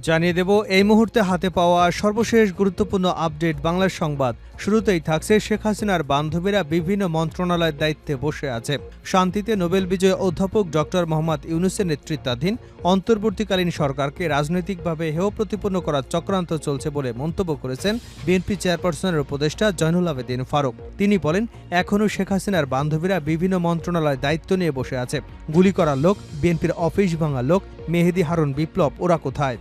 জানিয়ে দেব এই মুহূর্তে হাতে পাওয়া সর্বশেষ গুরুত্বপূর্ণ আপডেট বাংলা সংবাদ। শুরুতেই থাকছে শেখ হাসিনার বান্ধবীরা বিভিন্ন মন্ত্রণালয়ের দায়িত্বে বসে আছে। শান্তিতে নোবেল বিজয়ী অধ্যাপক ডক্টর মোহাম্মদ ইউনূসের নেতৃত্বাধীন অন্তর্বর্তীকালীন সরকারকে রাজনৈতিকভাবে হেয় প্রতিপন্ন করার চক্রান্ত চলছে বলে মন্তব্য করেছেন বিএনপি চেয়ারপারসনের উপদেষ্টা জয়নুল আবেদিন ফারুক। তিনি বলেন, এখনও শেখ হাসিনার বান্ধবীরা বিভিন্ন মন্ত্রণালয়ের দায়িত্ব নিয়ে বসে আছে। গুলি করার লোক, বিএনপির অফিস ভাঙার লোক, মেহেদী হারুন বিপ্লব, ওরা কোথায়?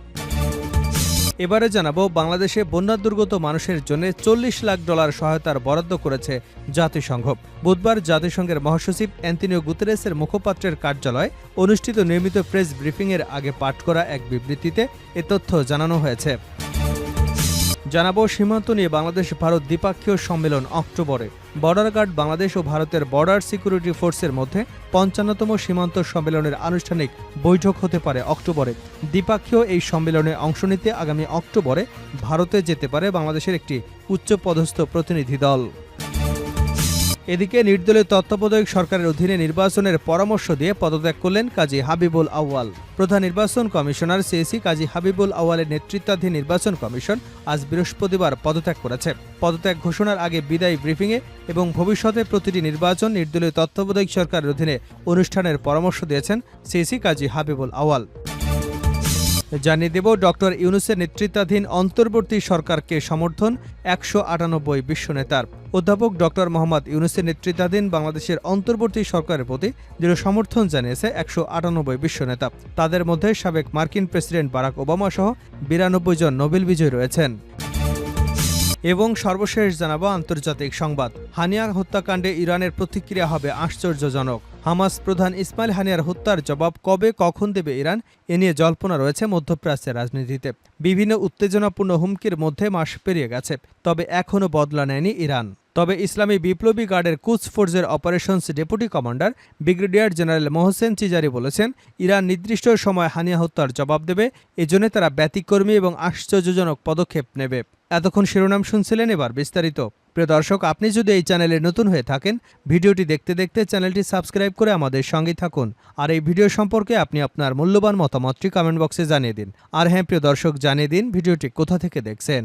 এবারে জানাবো, বাংলাদেশে বন্যা দুর্গত মানুষের জন্য $40 লাখ সহায়তার বরাদ্দ করেছে জাতিসংঘ। বুধবার জাতিসংঘের মহাসচিব অ্যান্তোনিও গুতেরেসের মুখপাত্রের কার্যালয়ে অনুষ্ঠিত নিয়মিত প্রেস ব্রিফিংয়ের আগে পাঠ করা এক বিবৃতিতে এ তথ্য জানানো হয়েছে। জানাবো, সীমান্ত নিয়ে বাংলাদেশ ভারত দ্বিপাক্ষীয় সম্মেলন অক্টোবরে। বর্ডার গার্ড বাংলাদেশ ও ভারতের বর্ডার সিকিউরিটি ফোর্সের মধ্যে ৫৫তম সীমান্ত সম্মেলনের আনুষ্ঠানিক বৈঠক হতে পারে অক্টোবরে। দ্বিপাক্ষীয় এই সম্মেলনে অংশ নিতে আগামী অক্টোবরে ভারতে যেতে পারে বাংলাদেশের একটি উচ্চপদস্থ প্রতিনিধি দল। এদিকে নির্দলীয় তত্ত্বাবধায়ক সরকারের অধীনে নির্বাচনের পরামর্শ দিয়ে পদত্যাগ করলেন কাজী হাবিবুল আউয়াল। প্রধান নির্বাচন কমিশনার সিএসি কাজী হাবিবুল আউয়ালের নেতৃত্বাধীন নির্বাচন কমিশন আজ বৃহস্পতিবার পদত্যাগ করেছে। পদত্যাগ ঘোষণার আগে বিদায়ী ব্রিফিংয়ে এবং ভবিষ্যতে প্রতিটি নির্বাচন নির্দলীয় তত্ত্বাবধায়ক সরকারের অধীনে অনুষ্ঠানের পরামর্শ দিয়েছেন সিএসি কাজী হাবিবুল আউয়াল। জানিয়ে দেব, ডক্টর ইউনূসের নেতৃত্বাধীন অন্তর্বর্তী সরকারকে সমর্থন ১৯৮ বিশ্ব নেতার। অধ্যাপক ডক্টর মোহাম্মদ ইউনূসের নেতৃত্বাধীন বাংলাদেশের অন্তর্বর্তী সরকারের প্রতি দৃঢ় সমর্থন জানিয়েছে ১৯৮ বিশ্ব নেতা। তাদের মধ্যে সাবেক মার্কিন প্রেসিডেন্ট বারাক ওবামা সহ ৯২ জন নোবেল বিজয়ী রয়েছেন। এবং সর্বশেষ জানাবো আন্তর্জাতিক সংবাদ। হানিয়া হত্যাকাণ্ডে ইরানের প্রতিক্রিয়া হবে আশ্চর্যজনক। হামাস প্রধান ইসমাইল হানিয়ার হত্যার জবাব কবে কখন দেবে ইরান, এ নিয়ে জল্পনা রয়েছে মধ্যপ্রাচ্যের রাজনীতিতে। বিভিন্ন উত্তেজনাপূর্ণ হুমকির মধ্যে মাস পেরিয়ে গেছে, তবে এখনও বদলা নেয়নি ইরান। তবে ইসলামী বিপ্লবী গার্ডের কুদস ফোর্সের operations deputy commander brigadier general Mohsen Chizari বলেছেন, ইরান নির্দিষ্ট সময় হানিয়া হত্যার জবাব দেবে, এজন্য তারা ব্যতিক্রমী এবং আশ্চর্যজনক পদক্ষেপ নেবে। এতক্ষণ শিরোনাম শুনছিলেন, এবার বিস্তারিত। প্রিয় দর্শক, আপনি যদি এই চ্যানেলে নতুন হয়ে থাকেন, ভিডিওটি দেখতে দেখতে চ্যানেলটি সাবস্ক্রাইব করে আমাদের সঙ্গেই থাকুন। আর এই ভিডিও সম্পর্কে আপনি আপনার মূল্যবান মতামতটি কমেন্ট বক্সে জানিয়ে দিন। আর হ্যাঁ প্রিয় দর্শক, জানিয়ে দিন ভিডিওটি কোথা থেকে দেখছেন।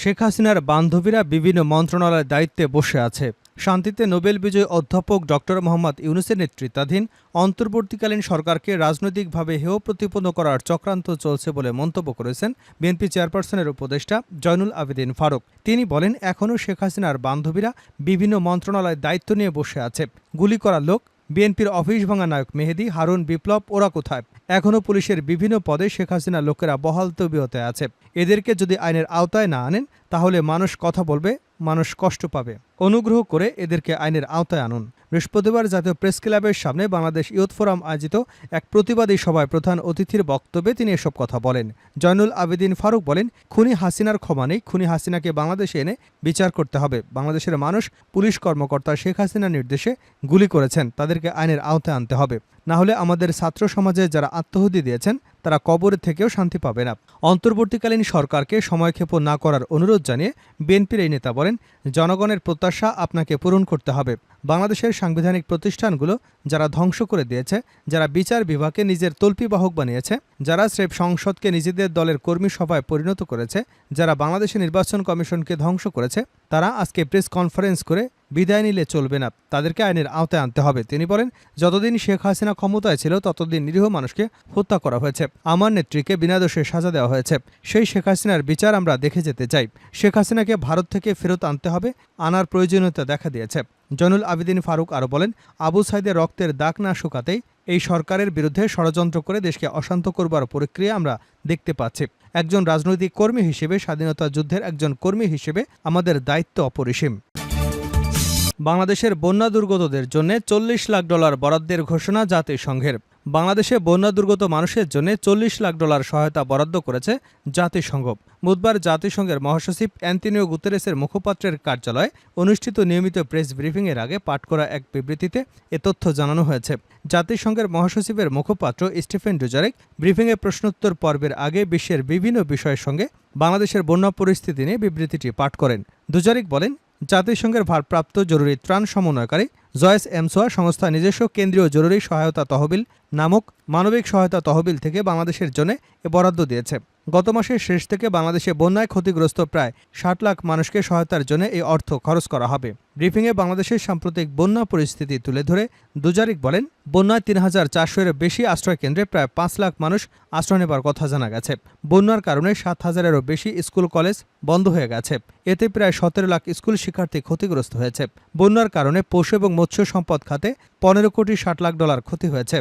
শেখ হাসিনার বান্ধবীরা বিভিন্ন মন্ত্রণালয়ের দায়িত্বে বসে আছে। শান্তিতে নোবেল বিজয়ী অধ্যাপক ডক্টর মোহাম্মদ ইউনূসের নেতৃত্বাধীন অন্তর্বর্তীকালীন সরকারকে রাজনৈতিকভাবে হেয় প্রতিপন্ন করার চক্রান্ত চলছে বলে মন্তব্য করেছেন বিএনপি চেয়ারপারসনের উপদেষ্টা জয়নুল আবেদিন ফারুক। তিনি বলেন, এখনও শেখ হাসিনার বান্ধবীরা বিভিন্ন মন্ত্রণালয়ের দায়িত্ব নিয়ে বসে আছে। গুলি করার লোক, বিএনপির অফিস ভাঙা নায়ক মেহেদী হারুন বিপ্লব, ওরা কোথায়? এখনও পুলিশের বিভিন্ন পদে শেখ হাসিনার লোকেরা বহাল তবিয়তে আছে। এদেরকে যদি আইনের আওতায় না আনেন, তাহলে মানুষ কথা বলবে, মানুষ কষ্ট পাবে। অনুগ্রহ করে এদেরকে আইনের আওতায় আনুন। বৃহস্পতিবার জাতীয় প্রেস ক্লাবের সামনে বাংলাদেশ ইয়ুথ ফোরাম আয়োজিত এক প্রতিবাদী সভায় প্রধান অতিথির বক্তব্যে তিনি এসব কথা বলেন। জয়নুল আবেদিন ফারুক বলেন, খুনি হাসিনার ক্ষমা নেই, খুনি হাসিনাকে বাংলাদেশে এনে বিচার করতে হবে। বাংলাদেশের মানুষ পুলিশ কর্মকর্তা শেখ হাসিনার নির্দেশে গুলি করেছেন, তাদেরকে আইনের আওতায় আনতে হবে। না হলে আমাদের ছাত্র সমাজে যারা আত্মহুতি দিয়েছেন তারা কবরে থেকেও শান্তি পাবে না। অন্তর্বর্তীকালীন সরকারকে সময়ক্ষেপণ না করার অনুরোধ জানিয়ে বিএনপির এই নেতা বলেন, জনগণের প্রত্যাশা আপনাকে পূরণ করতে হবে। বাংলাদেশের সাংবিধানিক প্রতিষ্ঠানগুলো যারা ধ্বংস করে দিয়েছে, যারা বিচার বিভাগকে নিজের তল্পিবাহক বানিয়েছে, যারা স্রেফ সংসদকে নিজেদের দলের কর্মী সভায় পরিণত করেছে, যারা বাংলাদেশের নির্বাচন কমিশনকে ধ্বংস করেছে, তারা আজকে প্রেস কনফারেন্স করে বিদায় নিলে চলবে না, তাদেরকে আইনের আওতায় আনতে হবে। তিনি বলেন, যতদিন শেখ হাসিনা ক্ষমতায় ছিল ততদিন নিরীহ মানুষকে হত্যা করা হয়েছে। আমার নেত্রীকে বিনা দোষে সাজা দেওয়া হয়েছে। সেই শেখ হাসিনার বিচার আমরা দেখে যেতে চাই। শেখ হাসিনাকে ভারত থেকে ফেরত আনতে হবে, আনার প্রয়োজনীয়তা দেখা দিয়েছে। জয়নুল আবেদিন ফারুক আরও বলেন, আবু সাইদের রক্তের দাগ না শুকাতেই এই সরকারের বিরুদ্ধে ষড়যন্ত্র করে দেশকে অশান্ত করবার প্রক্রিয়া আমরা দেখতে পাচ্ছি। একজন রাজনৈতিক কর্মী হিসেবে, স্বাধীনতা যুদ্ধের একজন কর্মী হিসেবে আমাদের দায়িত্ব অপরিসীম। বাংলাদেশের বন্যা দুর্গতদের জন্য $40 লাখ বরাদ্দের ঘোষণা জাতিসংঘের। বাংলাদেশে বন্যা দুর্গত মানুষের জন্য $40 লাখ সহায়তা বরাদ্দ করেছে জাতিসংঘ। বুধবার জাতিসংঘের মহাসচিব অ্যান্তোনিও গুতেরেসের মুখপাত্রের কার্যালয়ে অনুষ্ঠিত নিয়মিত প্রেস ব্রিফিংয়ের আগে পাঠ করা এক বিবৃতিতে এ তথ্য জানানো হয়েছে। জাতিসংঘের মহাসচিবের মুখপাত্র স্টিফেন ডুজারিক ব্রিফিংয়ে প্রশ্নোত্তর পর্বের আগে বিশ্বের বিভিন্ন বিষয়ের সঙ্গে বাংলাদেশের বন্যা পরিস্থিতি নিয়ে বিবৃতিটি পাঠ করেন। ডুজারিক বলেন, জাতিসংঘের ভারপ্রাপ্ত জরুরি ত্রাণ সমন্বয়কারী জয়েস এমসোয়া সংস্থা নিজস্ব কেন্দ্রীয় জরুরি সহায়তা তহবিল নামক মানবিক সহায়তা তহবিল থেকে বাংলাদেশের জন্য এ বরাদ্দ দিয়েছে। গত মাসের শেষ থেকে বাংলাদেশে বন্যায় ক্ষতিগ্রস্ত প্রায় ৬০ লাখ মানুষকে সহায়তার জন্য এই অর্থ খরচ করা হবে। ব্রিফিংয়ে বাংলাদেশের সাম্প্রতিক বন্যা পরিস্থিতি তুলে ধরে দুজারিক বলেন, বন্যায় ৩,৪০০-এর বেশি আশ্রয়কেন্দ্রে প্রায় ৫ লাখ মানুষ আশ্রয় নেবার কথা জানা গেছে। বন্যার কারণে ৭,০০০-এরও বেশি স্কুল কলেজ বন্ধ হয়ে গেছে। এতে প্রায় ১৭ লাখ স্কুল শিক্ষার্থী ক্ষতিগ্রস্ত হয়েছে। বন্যার কারণে পশু এবং মৎস্য সম্পদ খাতে ১৫,৬০,০০,০০,০০০ ক্ষতি হয়েছে।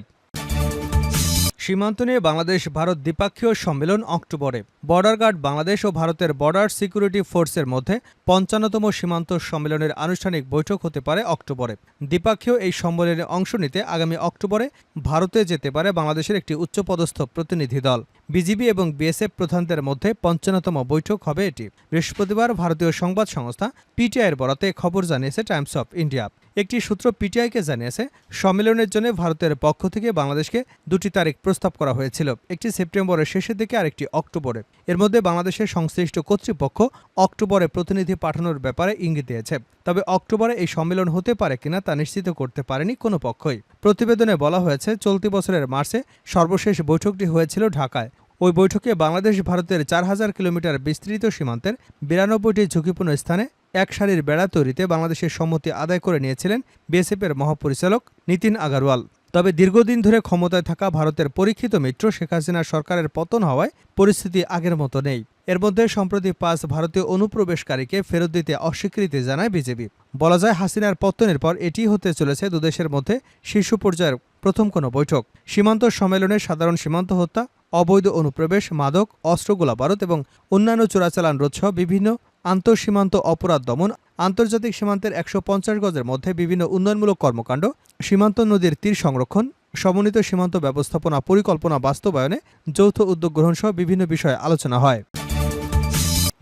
সীমান্ত নিয়ে বাংলাদেশ ভারত দ্বিপাক্ষীয় সম্মেলন অক্টোবরে। বর্ডার গার্ড বাংলাদেশ ও ভারতের বর্ডার সিকিউরিটি ফোর্সের মধ্যে ৫৫তম সীমান্ত সম্মেলনের আনুষ্ঠানিক বৈঠক হতে পারে অক্টোবরে। দ্বিপাক্ষীয় এই সম্মেলনে অংশ নিতে আগামী অক্টোবরে ভারতে যেতে পারে বাংলাদেশের একটি উচ্চপদস্থ প্রতিনিধি দল। বিজিবি এবং বিএসএফ প্রধানদের মধ্যে ৫৫তম বৈঠক হবে এটি। বৃহস্পতিবার ভারতীয় সংবাদ সংস্থা পিটিআইয়ের বরাতে খবর জানিয়েছে টাইমস অফ ইন্ডিয়া। একটি সূত্র পিটিআইকে জানিয়েছে, সম্মেলনের জন্য ভারতের পক্ষ থেকে বাংলাদেশকে ২টি তারিখ প্রস্তাব করা হয়েছিল, একটি সেপ্টেম্বরের শেষের দিকে আর একটি অক্টোবরে। এর মধ্যে বাংলাদেশের সংশ্লিষ্ট কর্তৃপক্ষ অক্টোবরে প্রতিনিধি পাঠানোর ব্যাপারে ইঙ্গিত দিয়েছে। তবে অক্টোবরে এই সম্মেলন হতে পারে কিনা তা নিশ্চিত করতে পারেনি কোনো পক্ষই। প্রতিবেদনে বলা হয়েছে, চলতি বছরের মার্চে সর্বশেষ বৈঠকটি হয়েছিল ঢাকায়। ওই বৈঠকে বাংলাদেশ ভারতের ৪,০০০ কিলোমিটার বিস্তৃত সীমান্তের ৯২টি ঝুঁকিপূর্ণ স্থানে এক সারির বেড়া তৈরিতে বাংলাদেশের সম্মতি আদায় করে নিয়েছিলেন বিএসএফের মহাপরিচালক নীতিন আগারওয়াল। তবে দীর্ঘদিন ধরে ক্ষমতায় থাকা ভারতের পরীক্ষিত মিত্র শেখ হাসিনা সরকারের পতন হওয়ায় পরিস্থিতি আগের মতো নেই। এর মধ্যে সম্প্রতি ৫ ভারতীয় অনুপ্রবেশকারীকে ফেরত দিতে অস্বীকৃতি জানায় বিজেপি। বলা যায়, হাসিনার পতনের পর এটি হতে চলেছে দুদেশের মধ্যে শীর্ষ পর্যায়ের প্রথম কোনো বৈঠক। সীমান্ত সম্মেলনে সাধারণ সীমান্ত হত্যা, অবৈধ অনুপ্রবেশ, মাদক, অস্ত্র, গোলাবারুদ এবং অন্যান্য চোরাচালান রোধসহ বিভিন্ন আন্তঃসীমান্ত অপরাধ দমন, আন্তর্জাতিক সীমান্তের ১৫০ গজের মধ্যে বিভিন্ন উন্নয়নমূলক কর্মকাণ্ড, সীমান্ত নদীর তীর সংরক্ষণ, সমন্বিত সীমান্ত ব্যবস্থাপনা পরিকল্পনা বাস্তবায়নে যৌথ উদ্যোগ গ্রহণ সহ বিভিন্ন বিষয়ে আলোচনা হয়।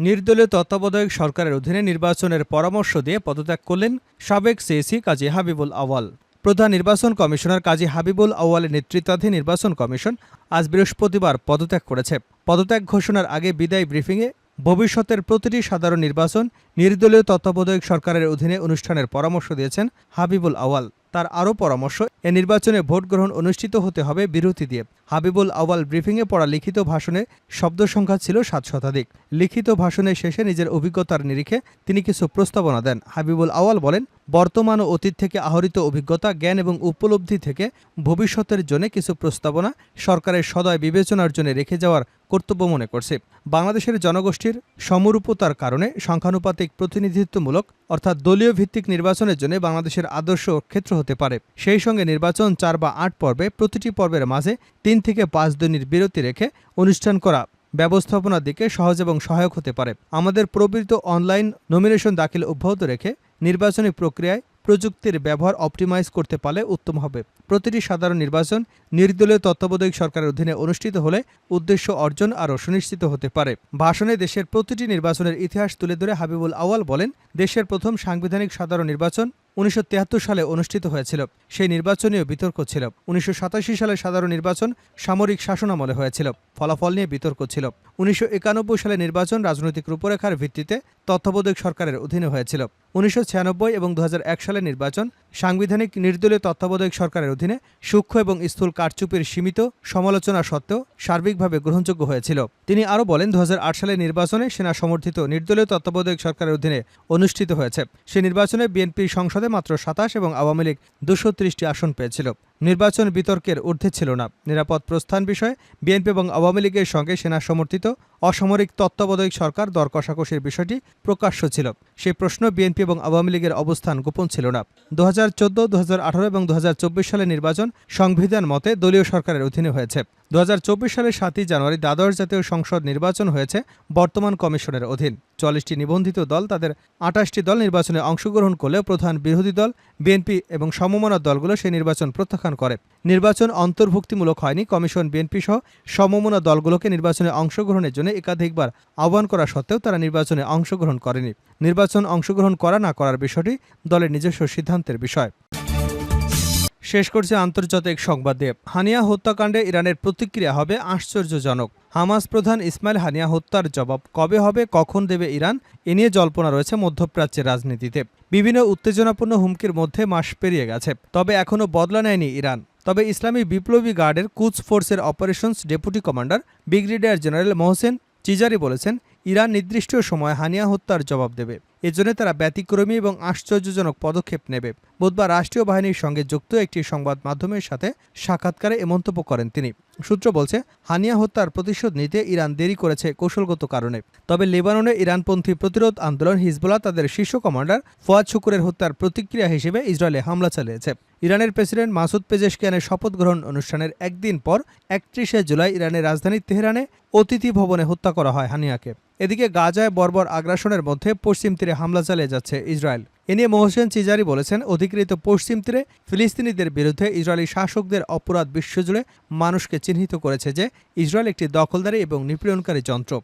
নির্দলীয় তত্ত্বাবধায়ক সরকারের অধীনে নির্বাচনের পরামর্শ দিয়ে পদত্যাগ করলেন সাবেক সিইসি কাজী হাবিবুল আউয়াল। প্রধান নির্বাচন কমিশনার কাজী হাবিবুল আউয়ালের নেতৃত্বাধীন নির্বাচন কমিশন আজ বৃহস্পতিবার পদত্যাগ করেছে। পদত্যাগ ঘোষণার আগে বিদায় ব্রিফিংয়ে ভবিষ্যতের প্রতিটি সাধারণ নির্বাচন নির্দলীয় তত্ত্বাবধায়ক সরকারের অধীনে অনুষ্ঠানের পরামর্শ দিয়েছেন হাবিবুল আউয়াল। তার আরও পরামর্শ, এ নির্বাচনে ভোট গ্রহণ অনুষ্ঠিত হতে হবে বিরতি দিয়ে। হাবিবুল আউয়াল ব্রিফিংয়ে পড়া লিখিত ভাষণে শব্দ সংখ্যা ছিল ৭ শতাধিক। লিখিত ভাষণের শেষে নিজের অভিজ্ঞতার নিরিখে তিনি কিছু প্রস্তাবনা দেন। হাবিবুল আউয়াল বলেন, বর্তমান ও অতীত থেকে আহরিত অভিজ্ঞতা, জ্ঞান এবং উপলব্ধি থেকে ভবিষ্যতের জন্য কিছু প্রস্তাবনা সরকারের সদয় বিবেচনার জন্য রেখে যাওয়ার কর্তব্য মনে করছে। বাংলাদেশের জনগোষ্ঠীর সমরূপতার কারণে সংখ্যানুপাতিক প্রতিনিধিত্বমূলক অর্থাৎ দলীয় ভিত্তিক নির্বাচনের জন্য বাংলাদেশের আদর্শ ক্ষেত্র হতে পারে। সেই সঙ্গে নির্বাচন ৪ বা ৮ পর্বে, প্রতিটি পর্বের মাঝে ৩ থেকে ৫ দিনের বিরতি রেখে অনুষ্ঠান করা ব্যবস্থাপনার দিকে সহজ এবং সহায়ক হতে পারে। আমাদের প্রবৃত্ত অনলাইন নমিনেশন দাখিল অব্যাহত রেখে নির্বাচনী প্রক্রিয়ায় প্রযুক্তির ব্যবহার অপটিমাইজ করতে পারলে উত্তম হবে। প্রতিটি সাধারণ নির্বাচন নির্দলীয় তত্ত্বাবধায়ক সরকারের অধীনে অনুষ্ঠিত হলে উদ্দেশ্য অর্জন আরও সুনিশ্চিত হতে পারে। ভাষণে দেশের প্রতিটি নির্বাচনের ইতিহাস তুলে ধরে হাবিবুল আউয়াল বলেন, দেশের প্রথম সাংবিধানিক সাধারণ নির্বাচন ১৯৭৩ সালে অনুষ্ঠিত হয়েছিল। সেই নির্বাচনেও বিতর্ক ছিল। ১৯৮৭ সালে সাধারণ নির্বাচন সামরিক শাসনামলে হয়েছিল, ফলাফল নিয়ে বিতর্ক ছিল। ১৯৯১ সালে নির্বাচন রাজনৈতিক রূপরেখার ভিত্তিতে তত্ত্বাবধায়ক সরকারের অধীনে হয়েছিল। ১৯৯৬ এবং ২০০১ সালের নির্বাচন সাংবিধানিক নির্দলীয় তত্ত্বাবধায়ক সরকারের অধীনে সূক্ষ্ম এবং স্থূল কারচুপির সীমিত সমালোচনা সত্ত্বেও সার্বিকভাবে গ্রহণযোগ্য হয়েছিল। তিনি আরও বলেন, ২০০৮ সালের নির্বাচনে সেনা সমর্থিত নির্দলীয় তত্ত্বাবধায়ক সরকারের অধীনে অনুষ্ঠিত হয়েছে। সে নির্বাচনে বিএনপি সংসদে মাত্র ২৭ এবং আওয়ামী লীগ ২৩০টি আসন পেয়েছিল। নির্বাচন বিতর্কের ঊর্ধ্বে ছিল না। নিরাপদ প্রস্থান বিষয়ে বিএনপি এবং আওয়ামী লীগের সঙ্গে সেনা সমর্থিত অসামরিক তত্ত্বাবধায়ক সরকার দর কষাকষির বিষয়টি প্রকাশ্য ছিল। সেই প্রশ্ন বিএনপি এবং আওয়ামী লীগের অবস্থান গোপন ছিল না। ২০১৪, ২০১৮ এবং ২০২৪ সালের নির্বাচন সংবিধান মতে দলীয় সরকারের অধীনে হয়েছে। ২০২৪ সালের ৭ই জানুয়ারি দ্বাদশ জাতীয় সংসদ নির্বাচন হয়েছে বর্তমান কমিশনের অধীন। ৪০টি নিবন্ধিত দল, তাদের ২৮টি দল নির্বাচনে অংশগ্রহণ করলেও প্রধান বিরোধী দল বিএনপি এবং সমমনার দলগুলো সেই নির্বাচন প্রত্যাখ্যান করে। নির্বাচন অন্তর্ভুক্তিমূলক হয়নি। কমিশন বিএনপি সহ সমমনা দলগুলোকে নির্বাচনে অংশগ্রহণের জন্য একাধিকবার আহ্বান করা সত্ত্বেও তারা নির্বাচনে অংশগ্রহণ করেনি। নির্বাচন অংশগ্রহণ করা না করার বিষয়টি দলের নিজস্ব সিদ্ধান্তের বিষয়। শেষ করছে আন্তর্জাতিক সংবাদ দিয়ে। হানিয়া হত্যাকাণ্ডে ইরানের প্রতিক্রিয়া হবে আশ্চর্যজনক। হামাস প্রধান ইসমাইল হানিয়া হত্যার জবাব কবে হবে, কখন দেবে ইরান, এ নিয়ে জল্পনা রয়েছে মধ্যপ্রাচ্যের রাজনীতিতে। বিভিন্ন উত্তেজনাপূর্ণ হুমকির মধ্যে মাস পেরিয়ে গেছে, তবে এখনও বদলা নেয়নি ইরান। তবে ইসলামী বিপ্লবী গার্ডের কুচ ফোর্সের operations deputy commander brigadier general Mohsen Chizari বলেছেন, ইরান নির্দিষ্ট সময় হানিয়া হত্যার জবাব দেবে। এজন্য তারা ব্যতিক্রমী এবং আশ্চর্যজনক পদক্ষেপ নেবে। বুধবার রাষ্ট্রীয় বাহিনীর সঙ্গে যুক্ত একটি সংবাদ মাধ্যমের সাথে সাক্ষাৎকারে এ মন্তব্য করেন তিনি। সূত্র বলছে, হানিয়া হত্যার প্রতিশোধ নিতে ইরান দেরি করেছে কৌশলগত কারণে। তবে লেবাননে ইরানপন্থী প্রতিরোধ আন্দোলন হিজবুল্লাহ তাদের শীর্ষ কমান্ডার ফুয়াদ শুকুরের হত্যার প্রতিক্রিয়া হিসেবে ইসরায়েলে হামলা চালিয়েছে। ইরানের প্রেসিডেন্ট মাসুদ পেজেশকিয়ানের শপথ গ্রহণ অনুষ্ঠানের একদিন পর ৩১ জুলাই ইরানের রাজধানী তেহরানে অতিথি ভবনে হত্যা করা হয় হানিয়াকে। এদিকে গাজায় বর্বর আগ্রাসনের মধ্যে পশ্চিম তীরে হামলা চালিয়ে যাচ্ছে ইসরায়েল। এ নিয়ে মোহসেন চিজারি বলেছেন, অধিকৃত পশ্চিম তীরে ফিলিস্তিনিদের বিরুদ্ধে ইসরায়েলি শাসকদের অপরাধ বিশ্বজুড়ে মানুষকে চিহ্নিত করেছে যে ইসরায়েল একটি দখলদারি এবং নিপীড়নকারী যন্ত্র।